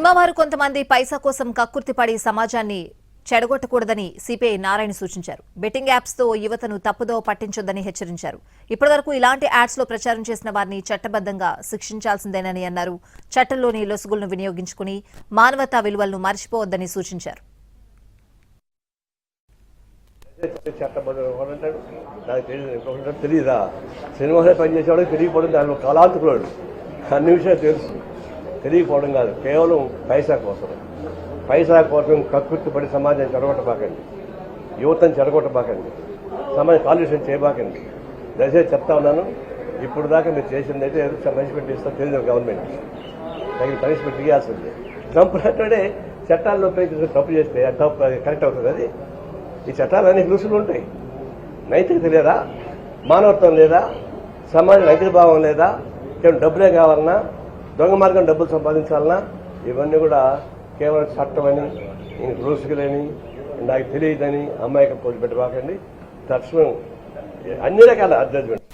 Cinema వారు కొంతమంది పైసా కోసం కక్కుర్తిపడి సమాజాన్ని చెడగొట్టకూడదని సిపిఐ నారాయణ సూచించారు. బెట్టింగ్ యాప్స్ తో యువతను తప్పుదోవ పట్టించొద్దని హెచ్చరించారు. ఇప్పటివరకు ఇలాంటి యాడ్స్ లో ప్రచారం చేసిన వారిని చట్టబద్దంగా శిక్షించాల్సిందేనని అన్నారు. చట్టంలోని లొసుగులను వినియోగించుకుని మానవతా విలువలను మర్చిపోవద్దని సూచించారు. తెలియదా సినిమాలో పనిచేసేవాడు తెలియకపోవడం దానిలో కళాంతకుడు అన్ని విషయాలు తెలుసు. తెలియకపోవడం కాదు, కేవలం పైసా కోసం కక్కుర్తిపడి సమాజాన్ని చెడగొట్టబాకండి, యువతను చెడగొట్టబాకండి, సమాజం కాలుష్యం చేయబాకండి. దయచేసి చెప్తా ఉన్నాను. ఇప్పుడు దాకా మీరు చేసింది అయితే పనిష్మెంట్ ఇస్తా తెలియదు. గవర్నమెంట్ తగిన పనిష్మెంట్ ఇవ్వాల్సింది. చంపినట్టుడే చట్టాల్లో తప్పు చేస్తే తప్పు కరెక్ట్ అవుతుంది. అది ఈ చట్టాలన్నీ లూసులు ఉంటాయి. నైతికత లేదా, మానవత్వం లేదా, సమాజం నైతిక భావం లేదా, కేవలం డబ్బులే కావాలన్నా, దొంగ మార్గం డబ్బులు సంపాదించాలన్నా, ఇవన్నీ కూడా కేవలం చట్టమని, రూసుకులని, నాకు తెలియదని అమ్మాయికి పోటీ పెట్టబాకండి. తక్షణం అన్ని రకాల అడ్జస్ట్మెంట్